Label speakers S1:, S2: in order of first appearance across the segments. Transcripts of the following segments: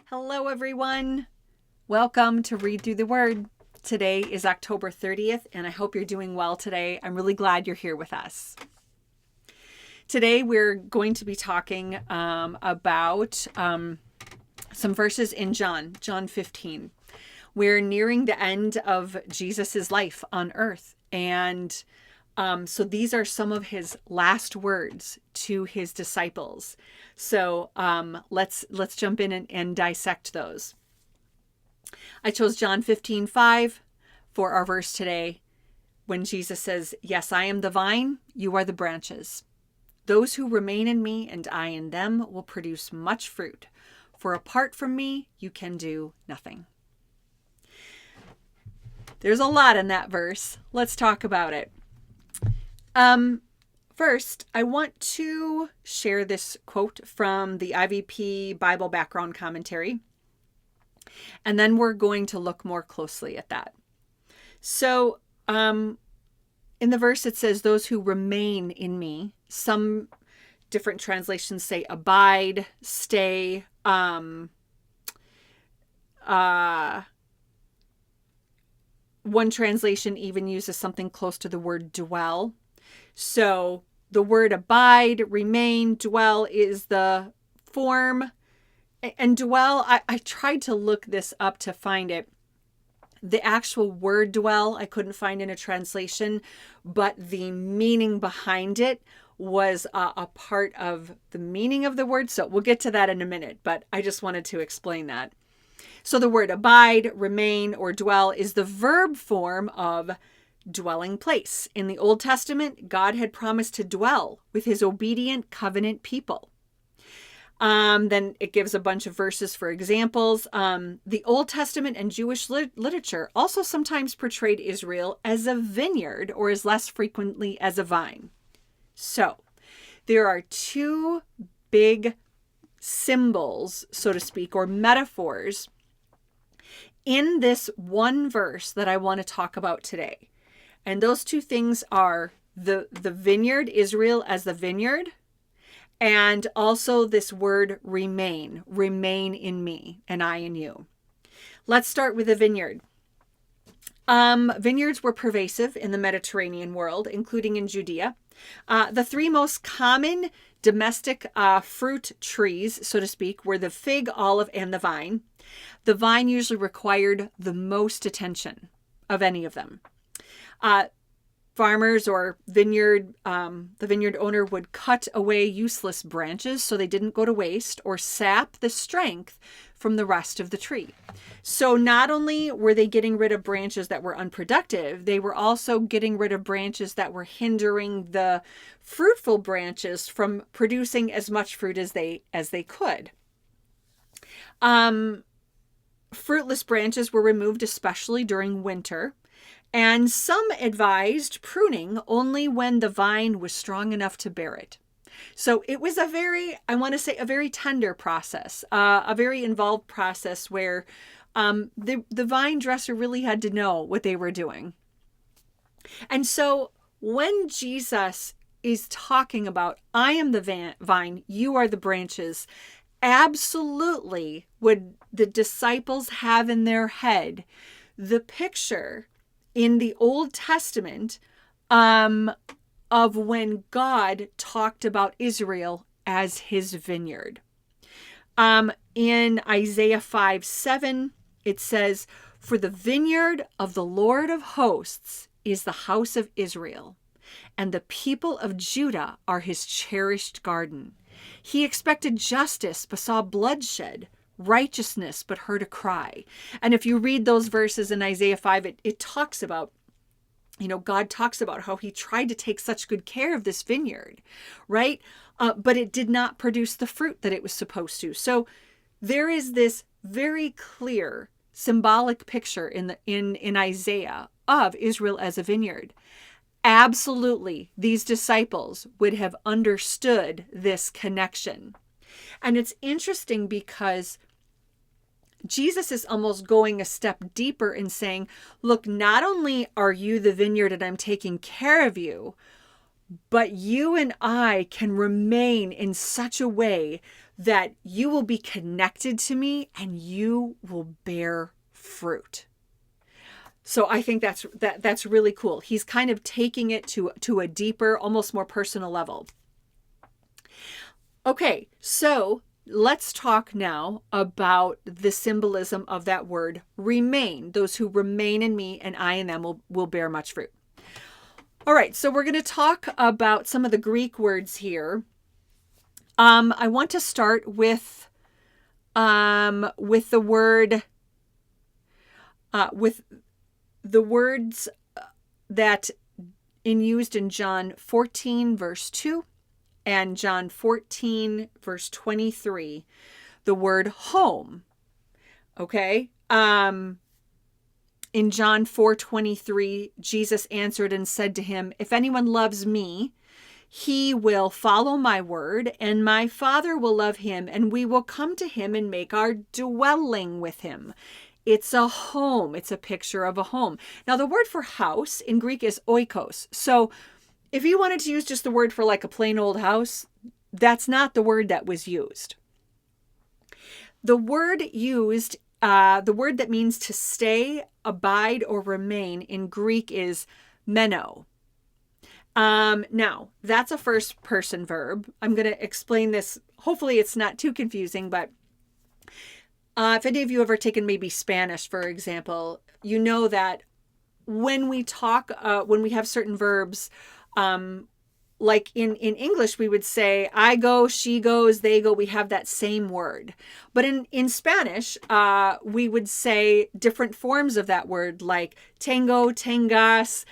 S1: Hello, everyone. Welcome to Read Through the Word. Today is October 30th, and I hope you're doing well today. I'm really glad you're here with us. Today, we're going to be talking about some verses in John 15. We're nearing the end of Jesus's life on earth, and so these are some of his last words to his disciples. So let's jump in and dissect those. I chose John 15:5 for our verse today, when Jesus says, "Yes, I am the vine, you are the branches. Those who remain in me and I in them will produce much fruit. For apart from me, you can do nothing." There's a lot in that verse. Let's talk about it. First, I want to share this quote from the IVP Bible Background Commentary, and then we're going to look more closely at that. So, in the verse, it says, "Those who remain in me." Some different translations say abide, stay. One translation even uses something close to the word dwell. So the word abide, remain, dwell is the form. And dwell, I tried to look this up to find it. The actual word dwell, I couldn't find in a translation, but the meaning behind it was a part of the meaning of the word. So we'll get to that in a minute, but I just wanted to explain that. So the word abide, remain, or dwell is the verb form of dwelling place. In the Old Testament, God had promised to dwell with his obedient covenant people. Then it gives a bunch of verses for examples. The Old Testament and Jewish literature also sometimes portrayed Israel as a vineyard, or as less frequently as a vine. So there are two big symbols, so to speak, or metaphors in this one verse that I want to talk about today. And those two things are the vineyard, Israel as the vineyard, and also this word remain in me and I in you. Let's start with the vineyard. Vineyards were pervasive in the Mediterranean world, including in Judea. The three most common domestic fruit trees, so to speak, were the fig, olive, and the vine. The vine usually required the most attention of any of them. Farmers or the vineyard owner would cut away useless branches so they didn't go to waste, or sap the strength from the rest of the tree. So not only were they getting rid of branches that were unproductive, they were also getting rid of branches that were hindering the fruitful branches from producing as much fruit as they could. Fruitless branches were removed, especially during winter. And some advised pruning only when the vine was strong enough to bear it. So it was a very tender process, a very involved process where the vine dresser really had to know what they were doing. And so when Jesus is talking about, "I am the vine, you are the branches," absolutely would the disciples have in their head the picture in the Old Testament of when God talked about Israel as his vineyard. In Isaiah 5:7, it says, "For the vineyard of the Lord of hosts is the house of Israel, and the people of Judah are his cherished garden. He expected justice but saw bloodshed, righteousness but heard a cry." And if you read those verses in Isaiah 5, it talks about, God talks about how he tried to take such good care of this vineyard, right? But it did not produce the fruit that it was supposed to. So there is this very clear symbolic picture in Isaiah of Israel as a vineyard. Absolutely, these disciples would have understood this connection. And it's interesting because Jesus is almost going a step deeper and saying, look, not only are you the vineyard and I'm taking care of you, but you and I can remain in such a way that you will be connected to me and you will bear fruit. So I think that's really cool. He's kind of taking it to a deeper, almost more personal level. Okay, so let's talk now about the symbolism of that word remain. Those who remain in me and I in them will bear much fruit. All right, so we're going to talk about some of the Greek words here. I want to start with the word with the words that used in John 14 verse 2 and John 14 verse 23, the word home. Okay? In John 4:23, Jesus answered and said to him, "If anyone loves me, he will follow my word, and my Father will love him, and we will come to him and make our dwelling with him." It's a home. It's a picture of a home. Now, the word for house in Greek is oikos. So if you wanted to use just the word for like a plain old house, that's not the word that was used. The word used, the word that means to stay, abide, or remain in Greek is menó. Now, that's a first person verb. I'm going to explain this. Hopefully it's not too confusing, but if any of you have ever taken maybe Spanish, for example, you know that when we talk, when we have certain verbs, like in English, we would say, I go, she goes, they go. We have that same word. But in Spanish, we would say different forms of that word, like tengo, tengas.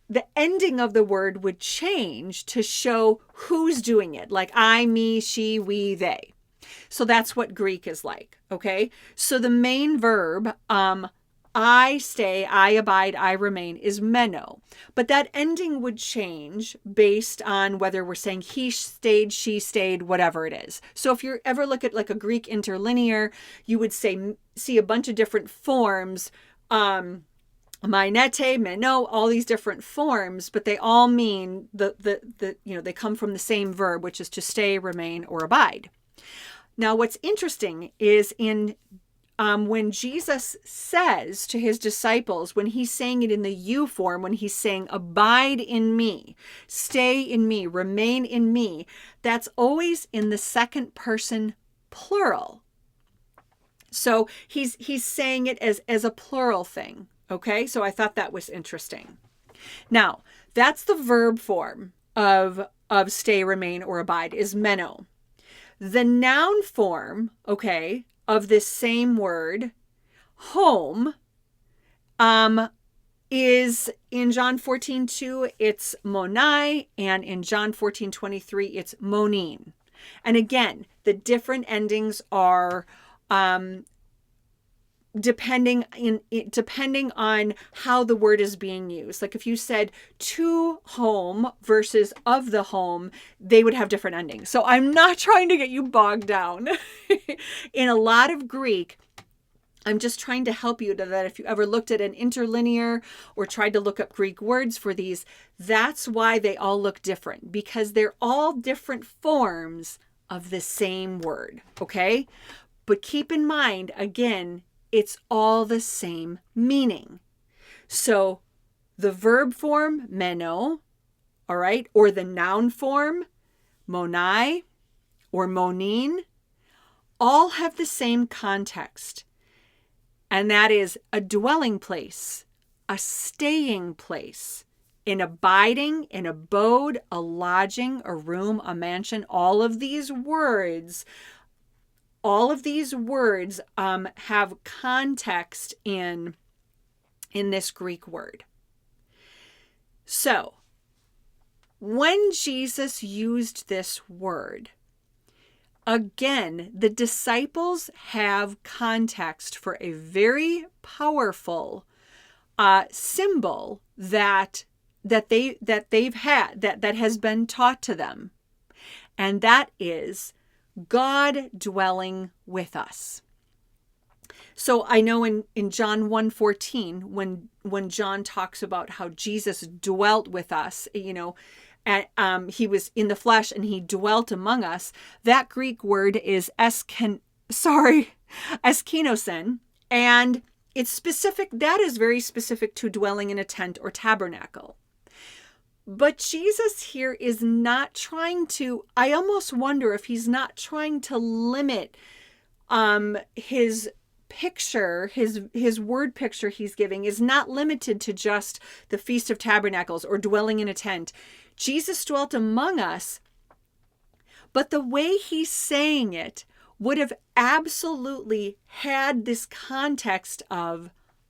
S1: The ending of the word would change to show who's doing it, like I, me, she, we, they. So that's what Greek is like, okay? So the main verb, I stay, I abide, I remain, is menó. But that ending would change based on whether we're saying he stayed, she stayed, whatever it is. So if you ever look at like a Greek interlinear, you would see a bunch of different forms, mainete, menó, all these different forms, but they all mean they come from the same verb, which is to stay, remain, or abide. Now, what's interesting is when Jesus says to his disciples, when he's saying it in the you form, when he's saying, abide in me, stay in me, remain in me, that's always in the second person plural. So he's saying it as a plural thing. Okay, so I thought that was interesting. Now, that's the verb form of stay, remain, or abide is menó. The noun form, okay, of this same word, home, is in John 14:2, it's monai, and in John 14:23, it's monήν. And again, the different endings are depending on how the word is being used. Like if you said to home versus of the home, they would have different endings. So I'm not trying to get you bogged down. In a lot of Greek, I'm just trying to help you that if you ever looked at an interlinear or tried to look up Greek words for these, that's why they all look different, because they're all different forms of the same word, okay? But keep in mind, again, it's all the same meaning. So the verb form, menó, all right, or the noun form, monai or monήν, all have the same context. And that is a dwelling place, a staying place, an abiding, an abode, a lodging, a room, a mansion. All of these words have context in this Greek word. So, when Jesus used this word, again, the disciples have context for a very powerful symbol that they've had, that has been taught to them, and that is God dwelling with us. So I know in John 1:14, when John talks about how Jesus dwelt with us, he was in the flesh and he dwelt among us. That Greek word is eskenosen, and it's specific. That is very specific to dwelling in a tent or tabernacle. But Jesus here is not trying to, I almost wonder if he's not trying to limit his picture, his word picture he's giving is not limited to just the Feast of Tabernacles or dwelling in a tent. Jesus dwelt among us, but the way he's saying it would have absolutely had this context of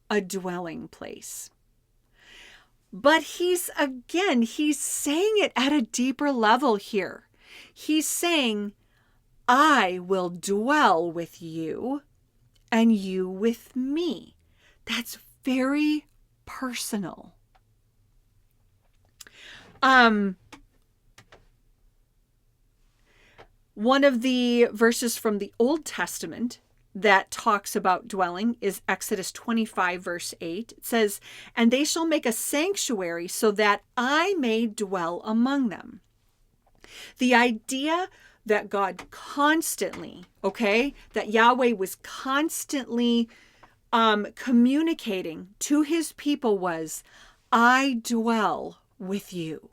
S1: a dwelling place. But he's saying it at a deeper level here. He's saying, I will dwell with you and you with me. That's very personal. One of the verses from the Old Testament that talks about dwelling is Exodus 25, verse 8. It says, and they shall make a sanctuary so that I may dwell among them. The idea that God constantly, that Yahweh was constantly communicating to his people was, I dwell with you.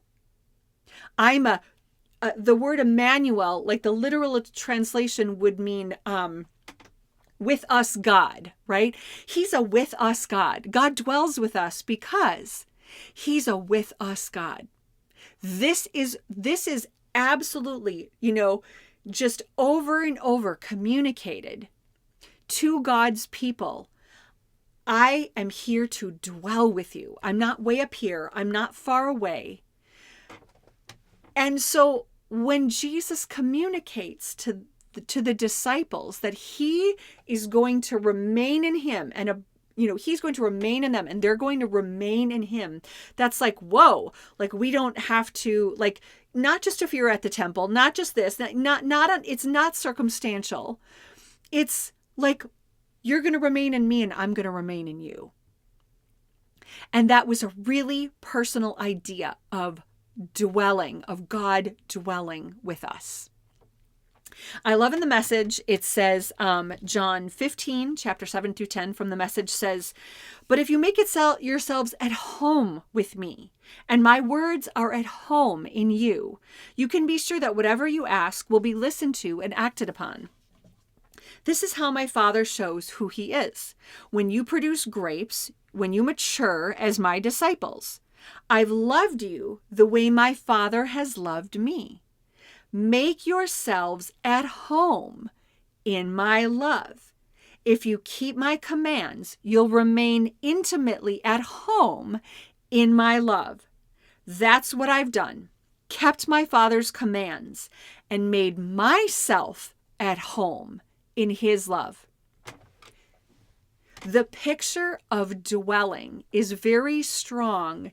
S1: The word Emmanuel, like the literal translation would mean with us God, right? He's a with us God. God dwells with us because he's a with us God. This is absolutely, just over and over communicated to God's people. I am here to dwell with you. I'm not way up here. I'm not far away. And so when Jesus communicates to the disciples that he is going to remain in him and he's going to remain in them and they're going to remain in him, that's like, whoa, like we don't have to, like, not just if you're at the temple, not just this, it's not circumstantial. It's like, you're going to remain in me and I'm going to remain in you. And that was a really personal idea of dwelling, of God dwelling with us. I love in the Message, it says, John 15, chapter 7 through 10 from the Message says, but if you make yourselves at home with me, and my words are at home in you, you can be sure that whatever you ask will be listened to and acted upon. This is how my Father shows who he is. When you produce grapes, when you mature as my disciples, I've loved you the way my Father has loved me. Make yourselves at home in my love. If you keep my commands, you'll remain intimately at home in my love. That's what I've done, kept my Father's commands, and made myself at home in his love. The picture of dwelling is very strong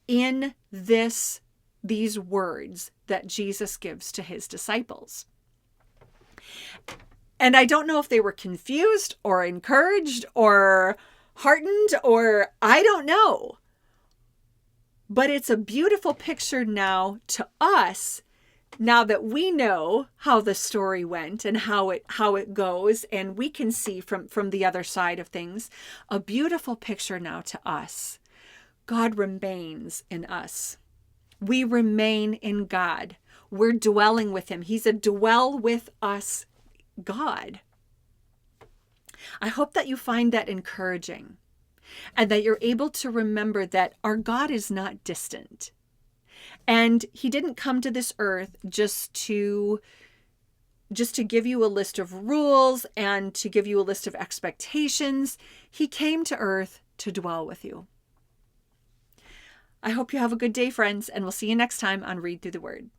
S1: in these words that Jesus gives to his disciples. And I don't know if they were confused or encouraged or heartened or I don't know. But it's a beautiful picture now to us, now that we know how the story went and how it goes, and we can see from the other side of things, a beautiful picture now to us. God remains in us. We remain in God. We're dwelling with him. He's a dwell with us God. I hope that you find that encouraging and that you're able to remember that our God is not distant. And he didn't come to this earth just to give you a list of rules and to give you a list of expectations. He came to earth to dwell with you. I hope you have a good day, friends, and we'll see you next time on Read Through the Word.